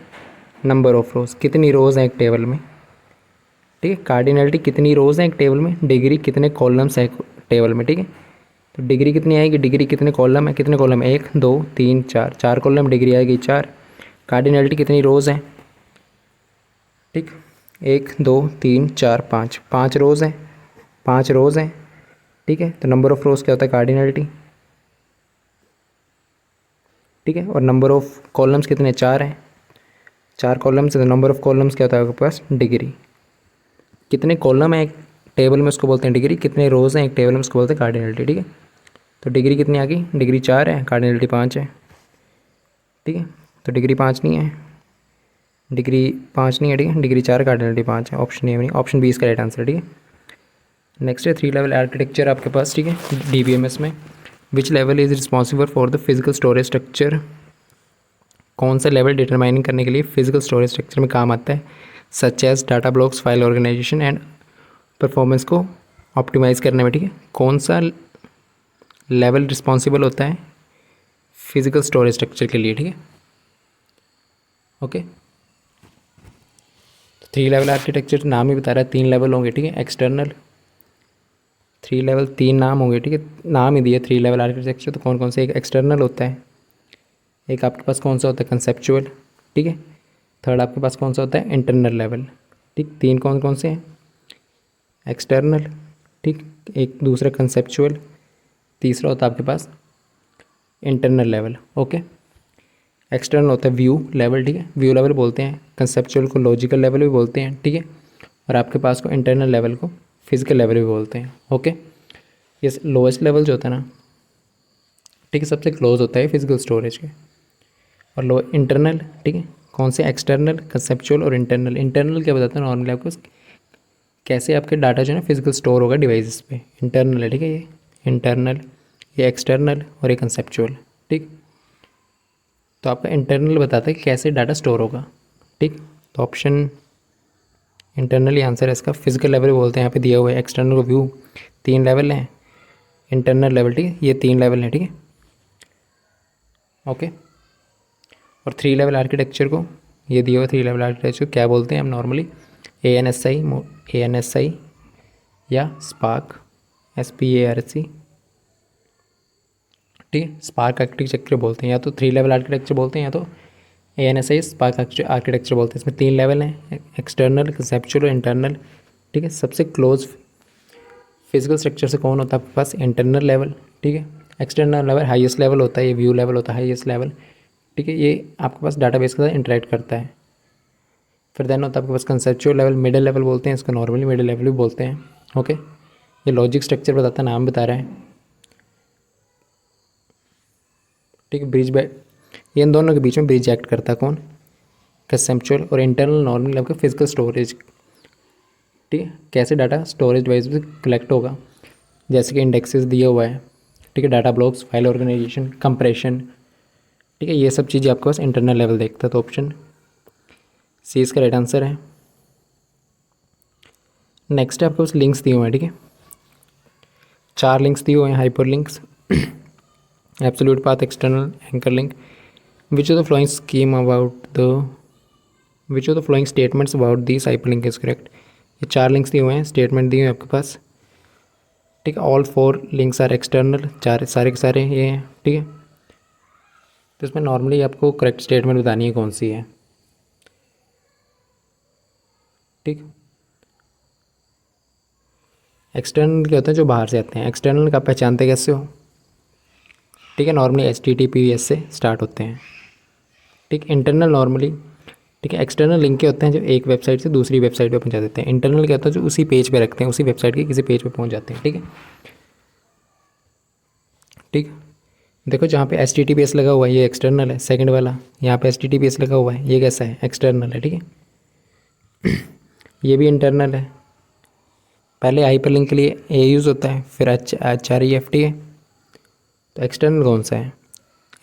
नंबर ऑफ़ रोज़, कितनी रोज़ हैं एक टेबल में, ठीक है। कार्डिनलिटी कितनी रोज़ हैं एक टेबल में, डिग्री कितने कॉलम्स हैं एक टेबल में, ठीक है। तो डिग्री कितनी आएगी, डिग्री कितने कॉलम है, कितने कॉलम, 1 2 3 4, 4 कॉलम, डिग्री आएगी 4। कार्डिनलिटी कितनी रोज़ हैं, ठीक, 1 2 3 4 5, 5 रोज़ हैं, 5 रोज़ हैं, ठीक है। तो नंबर ऑफ़ रोज़ क्या होता है, कार्डिनलिटी, ठीक है। और नंबर ऑफ़ कॉलम्स कितने, 4 हैं, 4 कॉलम्स, तो नंबर ऑफ़ कॉलम्स क्या होता है आपके पास, डिग्री, कितने कॉलम है एक टेबल में उसको बोलते हैं डिग्री, कितने रोज़ हैं एक टेबल में उसको बोलते हैं कार्डिनलिटी, ठीक है। तो डिग्री कितनी आ गई, डिग्री 4 है, कार्डिनलिटी 5 है, ठीक है। तो डिग्री 5 नहीं है, डिग्री 5 नहीं है, ठीक है। डिग्री 4 कार्डिनलिटी 5 है, ऑप्शन ए नहीं, ऑप्शन बी इसका राइट आंसर, ठीक है। नेक्स्ट है 3 लेवल आर्किटेक्चर आपके पास, ठीक है, DBMS में, which level is responsible for the physical storage structure, कौन सा लेवल डिटरमाइनिंग करने के लिए फिजिकल स्टोरेज स्ट्रक्चर में काम आता है, such as data blocks, file organization and performance को ऑप्टिमाइज़ करने में, ठीक है। कौन सा लेवल रिस्पॉन्सिबल होता है फिजिकल स्टोरेज स्ट्रक्चर के लिए, ठीक है, ओके। 3 लेवल आर्किटेक्चर नाम ही बता रहा है, 3 लेवल होंगे, ठीक है। एक्सटर्नल 3 लेवल, 3 नाम होंगे, ठीक है, नाम ही दिए 3 लेवल आर्किटेक्चर, तो कौन कौन से, एक एक्सटर्नल होता है, एक आपके पास कौन सा होता है कंसेप्चुअल, ठीक है। थर्ड आपके पास कौन सा होता है इंटरनल लेवल, ठीक। 3 कौन कौन से हैं, एक्सटर्नल, ठीक, एक दूसरा कंसेप्चुअल, तीसरा होता है आपके पास इंटरनल लेवल, ओके। एक्सटर्नल होता है व्यू लेवल, ठीक है, व्यू लेवल बोलते हैं, कंसेप्चुअल को लॉजिकल लेवल भी बोलते हैं, ठीक है। और आपके पास को इंटरनल लेवल को फिजिकल लेवल भी बोलते हैं, ओके। ये लोएस्ट लेवल जो होता है ना, ठीक है, सबसे क्लोज होता है फिजिकल स्टोरेज के, और लो इंटरनल, ठीक है, कौन से, एक्सटर्नल, कंसेप्चुअल और इंटरनल। इंटरनल क्या बताता है नॉर्मली आपको, कैसे आपके डाटा जो है ना फिजिकल स्टोर होगा डिवाइसेस पे, इंटरनल है, ठीक है। ये इंटरनल, ये एक्सटर्नल और ये कंसेप्चुअल, ठीक। तो आपका इंटरनल बताता है कि कैसे डाटा स्टोर होगा। ठीक, तो ऑप्शन इंटरनली आंसर है इसका। फिजिकल लेवल बोलते हैं यहाँ पे दिया हुआ है। एक्सटर्नल को व्यू 3 लेवल हैं, इंटरनल लेवल, ठीक है, ये 3 लेवल है, ठीक है, ओके। और 3 लेवल आर्किटेक्चर को, ये दिया हुआ 3 लेवल आर्किटेक्चर क्या बोलते हैं हम नॉर्मली? ANSI या स्पार्क, SPARC, ठीक है, स्पार्क आर्किटेक्चर बोलते हैं, या तो 3 लेवल आर्किटेक्चर बोलते हैं, या तो ANSI स्पार्क आर्किटेक्चर बोलते हैं। इसमें 3 लेवल हैं, एक्सटर्नल, कंसेप्चुअल और इंटरनल, ठीक है। सबसे क्लोज फिजिकल स्ट्रक्चर से कौन होता है आपके पास? इंटरनल लेवल, ठीक है। एक्सटर्नल लेवल हाईएस्ट लेवल होता है, ये व्यू लेवल होता है हाईएस्ट लेवल, ठीक है, ये आपके पास डाटाबेस के साथ इंटरेक्ट करता है। फिर देन होता है आपके पास कंसेप्चुअल लेवल, मिडिल लेवल बोलते हैं इसको, नॉर्मली मिडिल लेवल भी बोलते हैं, ओके। ये लॉजिक स्ट्रक्चर बताता है, नाम बता रहा है, ठीक है। ये इन दोनों के बीच में ब्रिज एक्ट करता है कौन? कंसेप्चुअल और इंटरनल नॉर्मली आपका फिजिकल स्टोरेज, ठीक है। कैसे डाटा स्टोरेज वाइज भी कलेक्ट होगा, जैसे कि इंडेक्सेस दिया हुआ है, ठीक है, data blocks, file organization, compression, ठीक है, ये सब चीज़ें आपके पास इंटरनल लेवल देखता है। तो ऑप्शन सी इसका राइट आंसर है। नेक्स्ट है आपके पास लिंक्स दिए हुए हैं, ठीक है, 4 लिंक्स दिए हुए हैं, hyper links, absolute path, external, anchor link. Which of the flowing statements about this hyper link is correct? ये 4 लिंक्स दिए हुए हैं, स्टेटमेंट दिए हुए हैं आपके पास, ठीक है। ऑल 4 लिंक्स आर एक्सटर्नल, सारे के सारे ये हैं, ठीक है। तो इसमें नॉर्मली आपको करेक्ट स्टेटमेंट बतानी है कौन सी है, ठीक। एक्सटर्नल क्या होता है? जो बाहर से आते हैं। एक्सटर्नल का पहचानते कैसे हो? ठीक है, नॉर्मली HTTPS से स्टार्ट होते हैं, ठीक। इंटरनल नॉर्मली, ठीक है। एक्सटर्नल लिंक के होते हैं जो एक वेबसाइट से दूसरी वेबसाइट पे पहुंचा देते हैं। इंटरनल क्या होता है? जो उसी पेज पे रखते हैं, उसी वेबसाइट के किसी पेज पे पहुंच जाते हैं, ठीक है, ठीक। देखो जहाँ पे HTTPS लगा हुआ है ये एक्सटर्नल है, सेकंड वाला यहाँ पे HTTPS लगा हुआ है, ये कैसा है? एक्सटर्नल है, ठीक है। ये भी इंटरनल है। पहले हाइपर लिंक के लिए A यूज़ होता है, फिर HREFT है। तो एक्सटर्नल कौन सा है?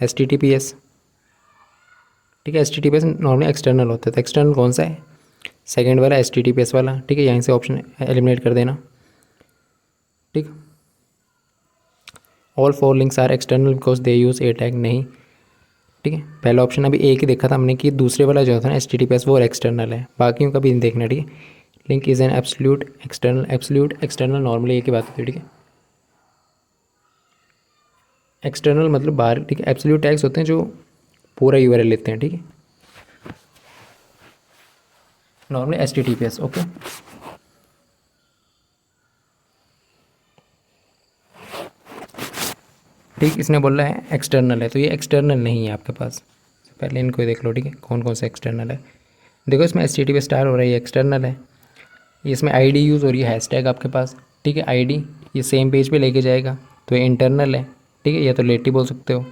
HTTPS, ठीक है। HTTPS नॉर्मली एक्सटर्नल होता है, तो एक्सटर्नल कौन सा है? सेकंड वाला HTTPS वाला, ठीक है। यहीं से ऑप्शन एलिमिनेट कर देना, ठीक। All 4 links are external because they use A tag, नहीं, ठीक है। पहला ऑप्शन अभी एक ही देखा था हमने कि दूसरे वाला जो था ना HTTPS वो एक्सटर्नल है, बाकियों का भी नहीं देखना, ठीक है। Link is an absolute external normally एक ही बात होती है, ठीक है। एक्सटर्नल मतलब बाहर, ठीक है। एब्सोल्यूट टैग्स होते हैं जो पूरा URL लेते हैं, ठीक है, नॉर्मली HTTPS, ओके। ठीक, इसने बोला है एक्सटर्नल है, तो ये एक्सटर्नल नहीं है आपके पास। पहले इनको ही देख लो, ठीक है, कौन कौन सा एक्सटर्नल है। देखो इसमें HTTPS स्टार हो रहा है, ये एक्सटर्नल है। इसमें ID यूज़ हो रही है, हैशटैग आपके पास, ठीक है, ID ये सेम पेज पे लेके जाएगा, तो ये इंटरनल है, ठीक है, या तो लेट ही बोल सकते हो,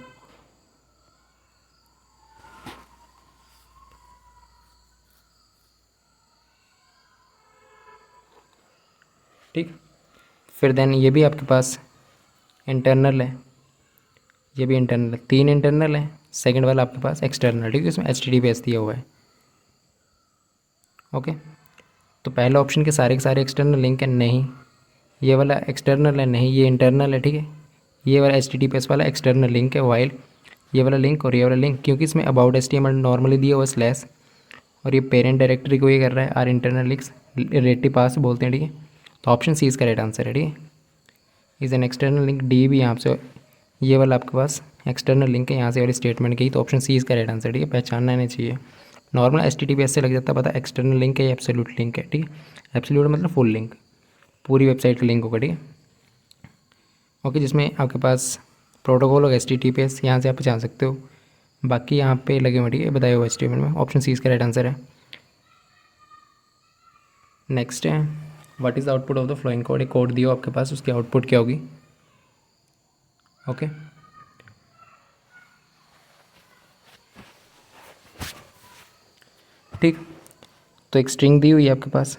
ठीक। फिर देन ये भी आपके पास इंटरनल है, ये भी इंटरनल है, 3 इंटरनल है, सेकंड वाला आपके पास एक्सटर्नल, ठीक है, इसमें HTTPS दिया हुआ है, ओके। तो पहला ऑप्शन के सारे एक्सटर्नल लिंक है, नहीं, ये वाला एक्सटर्नल है, नहीं, ये इंटरनल है, ठीक है। ये वाला HTTPS वाला एक्सटर्नल लिंक है, वाइल ये वाला लिंक और ये वाला लिंक, क्योंकि इसमें अबाउट HTML नॉर्मली दिया हुआ स्लैश, और ये पेरेंट डायरेक्टरी को ये कर रहा है, आर इंटरनल लिंक्स रिलेटिव पास बोलते हैं, ठीक है। तो ऑप्शन सी इसका राइट आंसर है, ठीक है। Is an external link, D भी यहाँ से ये वाला आपके पास एक्सटर्नल लिंक है, यहाँ से वाली स्टेटमेंट की, तो ऑप्शन सी इसका राइट आंसर, ठीक है। पहचानना नहीं चाहिए, नॉर्मल HTTPS से लग जाता है पता एक्सटर्नल लिंक है या एब्सोल्यूट लिंक है, ठीक है। एब्सोल्यूट मतलब फुल लिंक, पूरी वेबसाइट का लिंक होगा, ठीक है, ओके। जिसमें आपके पास प्रोटोकॉल होगा HTTPS, यहाँ से आप पहचान सकते हो, बाकी यहाँ पे लगे हुए, ठीक है, बताए हुए HTML में। ऑप्शन सी इसका राइट आंसर है। नेक्स्ट है what is output of the flowing code, एक कोड दिया हो आपके पास, उसकी आउटपुट क्या होगी, ओके। ठीक, तो एक स्ट्रिंग दी हुई है आपके पास,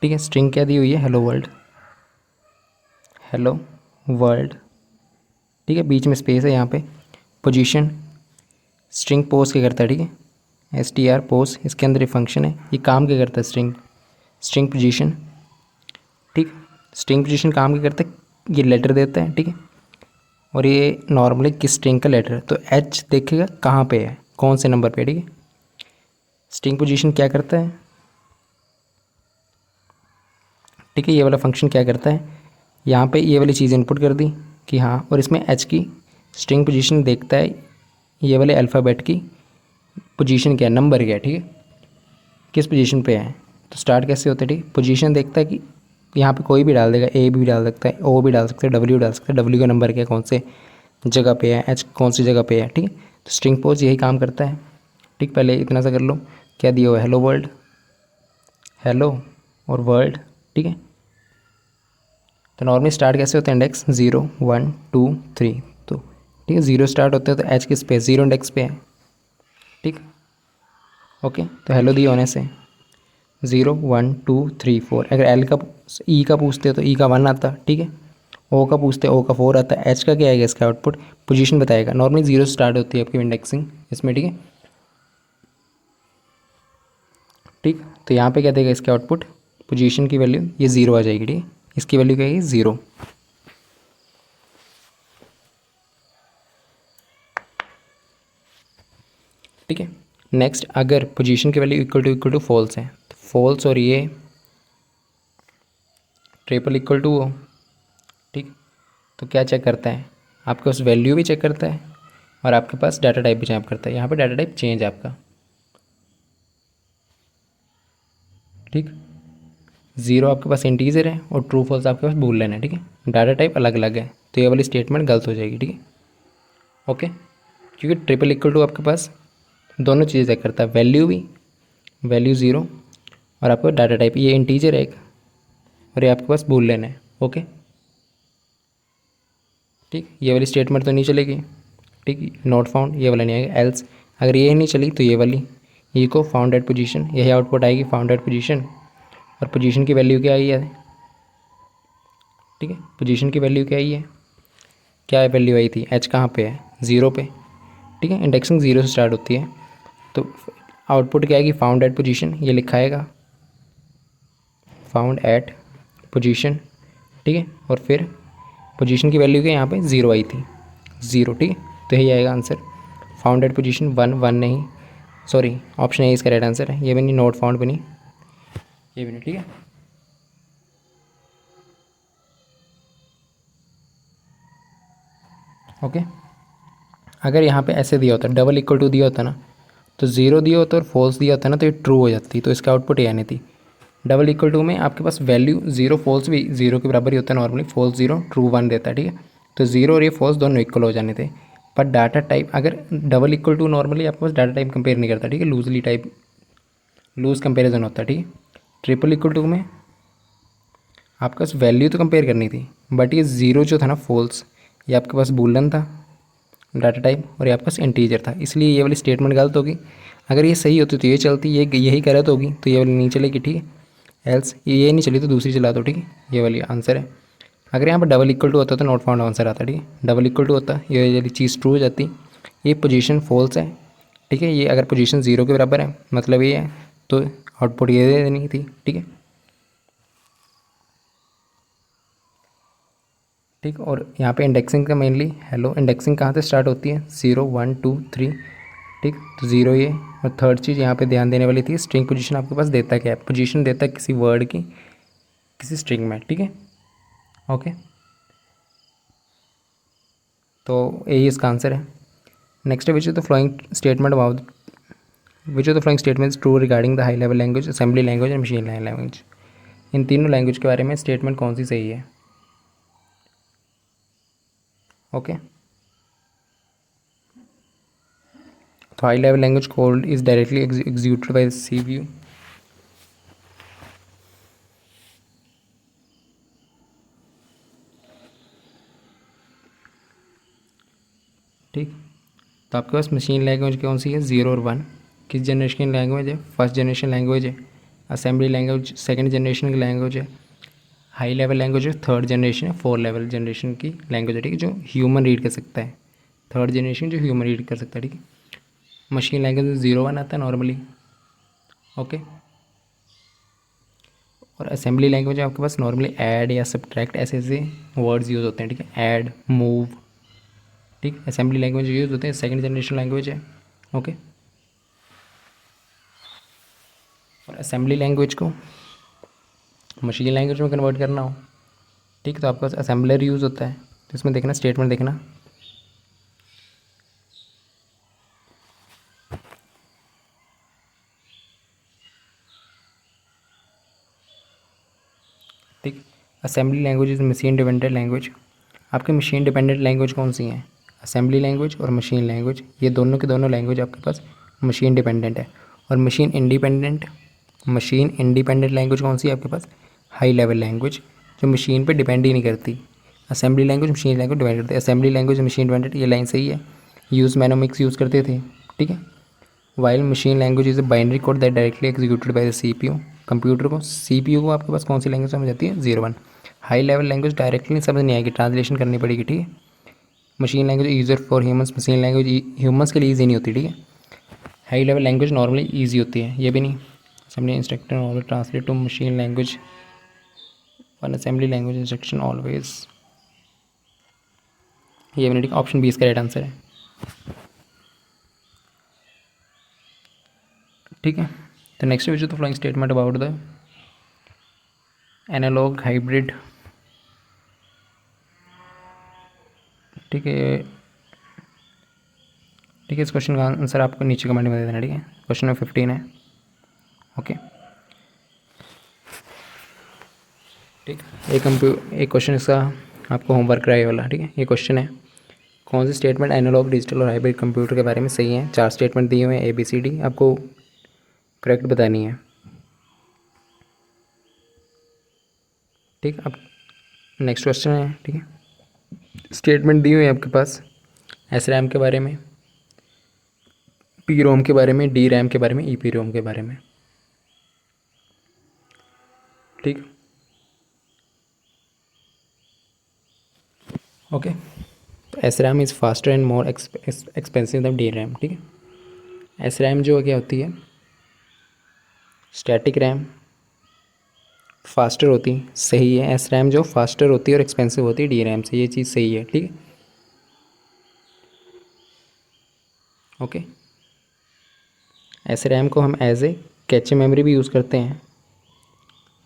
ठीक है। स्ट्रिंग क्या दी हुई है? हेलो वर्ल्ड, हेलो वर्ल्ड, ठीक है। बीच में स्पेस है यहाँ पे, पोजीशन स्ट्रिंग पोज क्या करता है, ठीक है, str पोज, इसके अंदर ये फंक्शन है, ये काम क्या करता है, स्ट्रिंग पोजीशन, ठीक। स्ट्रिंग पोजीशन काम क्या करता है, ये लेटर देता है, ठीक है, और ये नॉर्मली किस स्ट्रिंग का लेटर है, तो एच देखेगा कहाँ पे है, कौन से नंबर पे, ठीक है। स्ट्रिंग पोजीशन क्या करता है, ठीक है, ये वाला फंक्शन क्या करता है, यहाँ पे ये वाली चीज़ इनपुट कर दी कि हाँ, और इसमें एच की स्ट्रिंग पोजीशन देखता है ये वाले अल्फ़ाबेट की पोजीशन क्या है, नंबर क्या है, ठीक है, किस पोजीशन पे है। तो स्टार्ट कैसे होता है, ठीक, पोजीशन देखता है कि यहाँ पे कोई भी डाल देगा, ए भी डाल सकता है, ओ भी डाल सकता है, डब्ल्यू डाल सकता है, डब्ल्यू का नंबर क्या है, कौन से जगह पे है, एच कौन सी जगह पे है, ठीक है। तो स्ट्रिंग पोज यही काम करता है, ठीक। पहले इतना सा कर लो, क्या दिया हुआ है, हेलो वर्ल्ड, हेलो और वर्ल्ड, ठीक है। तो नॉर्मली स्टार्ट कैसे होता है, इंडेक्स 0 1 2 3, तो ठीक है, 0 स्टार्ट होता है तो एच किस पे, 0 इंडेक्स पे है, ठीक। ओके, तो हेलो दिए होने से 0 1 2 3 4, अगर एल का ई का पूछते तो ई का 1 आता, ठीक है, ओ का पूछते ओ का 4 आता, एच का क्या आएगा, इसका आउटपुट पोजीशन बताएगा। नॉर्मली 0 स्टार्ट होती है आपकी इंडेक्सिंग इसमें, ठीक है, ठीक। तो यहाँ पे क्या देगा, इसका आउटपुट पोजीशन की वैल्यू ये 0 आ जाएगी, ठीक है, इसकी वैल्यू क्या आएगी, 0, ठीक है। नेक्स्ट, अगर पोजीशन की वैल्यू इक्वल टू फॉल्स है, तो फॉल्स और ये ट्रिपल इक्वल टू हो, ठीक, तो क्या चेक करता है, आपके पास वैल्यू भी चेक करता है और आपके पास डाटा टाइप भी चेक करता है। यहाँ पे डाटा टाइप चेंज है आपका, ठीक, 0 आपके पास इंटीजर है और ट्रू फॉल्स आपके पास बूलियन है, ठीक है, डाटा टाइप अलग अलग है, तो ये वाली स्टेटमेंट गलत हो जाएगी, ठीक है, ओके। क्योंकि ट्रिपल इक्वल टू आपके पास दोनों चीज़ें चेक करता है, वैल्यू भी, वैल्यू 0 और आपका डाटा टाइप, ये इंटीजर है एक और ये आपके पास बूलियन है, ओके, ठीक। ये वाली स्टेटमेंट तो नहीं चलेगी, ठीक, नॉट फाउंड ये वाला नहीं आएगा, एल्स अगर ये नहीं चली तो ये वाली, ये को फाउंड एट पोजीशन, यही आउटपुट आएगी, फाउंड एट पोजीशन, और पोजीशन की वैल्यू क्या आई है, ठीक है, पोजीशन की वैल्यू क्या आई है, क्या वैल्यू आई थी, एच कहाँ पे है, 0 पे, ठीक है, इंडेक्सिंग 0 से स्टार्ट होती है, तो आउटपुट क्या आएगी, फाउंड एट पोजीशन, ये लिखा आएगा फाउंड एट पोजीशन, ठीक है, और फिर पोजीशन की वैल्यू क्या यहाँ पे 0 आई थी, 0, ठीक है, तो यही आएगा आंसर, फाउंड एट पोजीशन 1 1 नहीं, सॉरी ऑप्शन ए इसका राइट आंसर है, ये भी नहीं, नोट फाउंड भी नहीं, ये भी नहीं, ठीक है। ओके, अगर यहाँ पे ऐसे दिया होता, डबल इक्वल टू दिया होता ना, तो 0 दिया होता और फॉल्स दिया होता ना, तो ये ट्रू हो जाती, तो इसका आउटपुट ये आनी थी। डबल इक्वल टू में आपके पास वैल्यू 0 फॉल्स भी 0 के बराबर ही होता है नॉर्मली, फॉल्स 0 ट्रू 1 देता है, ठीक है, तो 0 और ये फॉल्स दोनों इक्वल हो जाने थे। पर डाटा टाइप अगर डबल इक्वल टू नॉर्मली आपके पास डाटा टाइप कंपेयर नहीं करता, ठीक है, लूजली टाइप, लूज कंपेरिजन होता है, ठीक है। ट्रिपल इक्वल टू में आपके पास वैल्यू तो कंपेयर करनी थी, बट ये 0 जो था ना फॉल्स, ये आपके पास बूलन था डाटा टाइप और ये आपके पास इंटीजर था, इसलिए ये वाली स्टेटमेंट गलत होगी। अगर ये सही होती तो ये चलती, ये यही गलत होगी तो ये वाली नहीं चलेगी, ठीक है, एल्स ये नहीं चली तो दूसरी चला दो, ठीक है, ये वाली आंसर है। अगर यहाँ पर डबल इक्वल टू होता तो नॉट फाउंड आंसर आता, ठीक है, डबल इक्वल टू होता ये वाली चीज़ ट्रू हो जाती, ये पोजीशन फॉल्स है, ठीक है, ये अगर पोजीशन 0 के बराबर है मतलब ये है, तो आउटपुट ये दे देनी थी, ठीक है, ठीक। और यहाँ पे इंडेक्सिंग का मेनली हेलो, इंडेक्सिंग कहाँ से स्टार्ट होती है, 0 1 2 3, ठीक, तो 0 ये, और थर्ड चीज़ यहाँ पे ध्यान देने वाली थी, स्ट्रिंग पोजीशन आपके पास देता क्या है, पोजीशन देता है किसी वर्ड की किसी स्ट्रिंग में, ठीक है, ओके, तो यही इसका आंसर है। नेक्स्ट है which is the flowing statement about, which of the flowing statement is true regarding the high level language, assembly language and machine language, इन तीनों लैंग्वेज के बारे में स्टेटमेंट कौन सी सही है, ओके। तो high level language code is directly executed by CPU, ठीक। तो आपके पास मशीन लैंग्वेज कौन सी है, 0 और 1, किस जनरेशन की लैंग्वेज है, फर्स्ट जनरेशन लैंग्वेज है, असेंबली लैंग्वेज सेकंड जनरेशन की लैंग्वेज है, हाई लेवल लैंग्वेज है थर्ड जनरेशन है, 4 लेवल जनरेशन की लैंग्वेज है, ठीक है, जो ह्यूमन रीड कर सकता है, थर्ड जनरेशन जो ह्यूमन रीड कर सकता है, ठीक है। मशीन लैंग्वेज में 0 1 आता है नॉर्मली, ओके। और असेंबली लैंग्वेज में आपके पास नॉर्मली ऐड या सब्ट्रैक्ट ऐसे ऐसे वर्ड्स यूज़ होते हैं, ठीक है, ऐड, मूव, ठीक। असेंबली लैंग्वेज यूज़ होते हैं, सेकंड जनरेशन लैंग्वेज है, ओके। और असेंबली लैंग्वेज को मशीन लैंग्वेज में कन्वर्ट करना हो, ठीक, तो आपके पास असेंबलर यूज़ होता है। तो इसमें देखना, स्टेटमेंट देखना, ठीक। Assembly language is machine dependent language. आपके मशीन डिपेंडेंट लैंग्वेज कौन सी हैं? असेंबली लैंग्वेज और मशीन लैंग्वेज, ये दोनों के दोनों लैंग्वेज आपके पास मशीन डिपेंडेंट है। और मशीन इंडिपेंडेंट लैंग्वेज कौन सी है आपके पास? हाई लेवल लैंग्वेज, जो मशीन पे डिपेंड ही नहीं करती। Assembly language machine language depend करती है, असेंबली लैंग्वेज मशीन डिपेंडेंट, ये लाइन सही है। यूज़ मैनोमिक्स यूज़ करते थे, ठीक है। While machine language is a binary code that directly executed by the CPU. Computer को, सीपीयू को आपके पास कौन सी लैंग्वेज समझ आती है? 0 1। हाई लेवल लैंग्वेज डायरेक्टली समझ नहीं आएगी, ट्रांसलेशन करनी पड़ेगी, ठीक है। Machine language user for humans, machine language humans के लिए ईजी नहीं होती, ठीक है। High level language normally easy होती है, ये भी नहीं। Assembly instructor always translate to machine language, one assembly language instruction always, ये भी नहीं, ठीक। ऑप्शन 20 का राइट आंसर है, ठीक है। तो next which the flowing statement about the analog hybrid, ठीक है, ठीक है। इस क्वेश्चन का आंसर आपको नीचे कमेंट में दे देना, ठीक है। क्वेश्चन नंबर 15 है, ओके, ठीक। एक क्वेश्चन इसका आपको होमवर्क कराए वाला, ठीक है। ये क्वेश्चन है, कौन सी स्टेटमेंट एनालॉग, डिजिटल और हाइब्रिड कंप्यूटर के बारे में सही है? 4 स्टेटमेंट दिए हुए हैं, ABCD, आपको करेक्ट बतानी है, ठीक। अब नेक्स्ट क्वेश्चन है, ठीक है। स्टेटमेंट दी हुई है आपके पास SRAM के बारे में, PROM के बारे में, DRAM के बारे में, EPROM के बारे में, ठीक, ओके। तो SRAM is faster and more expensive than DRAM, ठीक है। SRAM जो क्या होती है, स्टैटिक रैम, फास्टर होती, सही है। SRAM जो फास्टर होती है और एक्सपेंसिव होती है DRAM से, ये चीज़ सही है, ठीक है, ओके। SRAM को हम एज ए कैचे मेमोरी भी यूज़ करते हैं,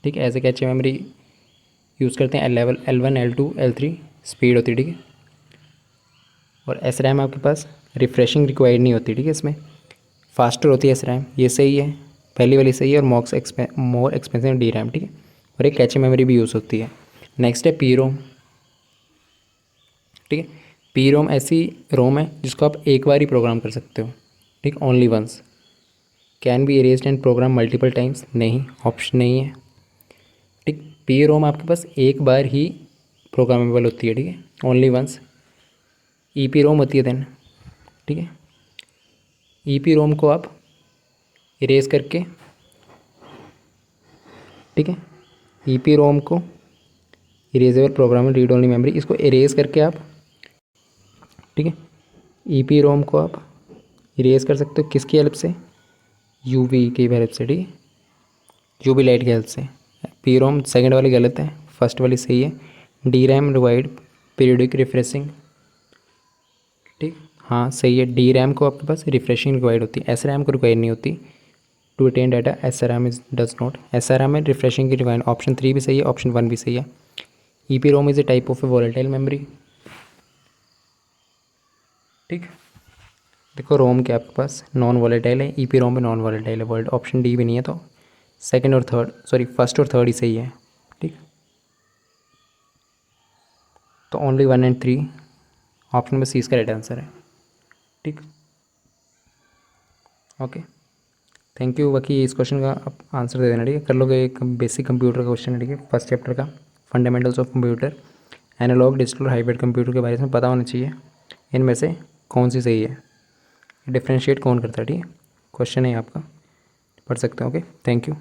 ठीक है, as a cache memory use करते हैं। L1 L2 L3 स्पीड होती है, ठीक है। और SRAM आपके पास रिफ्रेशिंग रिक्वायर्ड नहीं होती, ठीक है। इसमें फास्टर होती है SRAM, ये सही है, पहली वाली सही है। और मोर एक्सपेंसिव DRAM, ठीक है। और एक कैचे मेमोरी भी यूज़ होती है। नेक्स्ट है PROM, ठीक है। PROM ऐसी रोम है जिसको आप एक बार ही प्रोग्राम कर सकते हो, ठीक, only once. Can be erased and program multiple times, नहीं, ऑप्शन नहीं है, ठीक। PROM आपके पास एक बार ही प्रोग्रामेबल होती है, ठीक है, ओनली वंस। EPROM होती है देन, ठीक है। EPROM को आप इरेज करके, ठीक है, EPROM को erasable program read only memory, इसको इरेज करके आप, ठीक है, EPROM को आप इरेज कर सकते हो किसकी हेल्प से? UV की हेल्प से, ठीक है, UV लाइट की हेल्प से। PROM सेकंड वाली गलत है, फर्स्ट वाली सही है। DRAM रिक्वायर्ड पीरियोडिक रिफ्रेशिंग, ठीक, हाँ सही है। DRAM को आपके पास रिफ्रेशिंग रिक्वायर्ड होती है, SRAM को रिक्वायर नहीं होती to attain data, SRAM is does not. SRAM में रिफ्रेशिंग की रिक्वायर्ड, ऑप्शन 3 भी सही है, ऑप्शन 1 भी सही है। EPROM is a type of A volatile memory, ठीक। देखो रोम के आपके पास नॉन वॉलेटाइल है, EPROM में नॉन वॉलेटाइल है, वर्ल्ड, ऑप्शन डी भी नहीं है, तो सेकंड और थर्ड, सॉरी फर्स्ट और थर्ड ही सही है, ठीक। तो ओनली 1 और 3, ऑप्शन में सी इसका राइट आंसर है, ठीक, ओके, थैंक यू। बाकी इस क्वेश्चन का आप आंसर दे देना, ठीक है, कर लोगे। एक बेसिक कंप्यूटर का क्वेश्चन है, ठीक है, फर्स्ट चैप्टर का, fundamentals of computer, analog, digital, hybrid computer के बारे में पता होना चाहिए। इनमें से कौन सी सही है, डिफ्रेंशिएट कौन करता है, ठीक है, क्वेश्चन है आपका, पढ़ सकते हो, ओके, थैंक यू।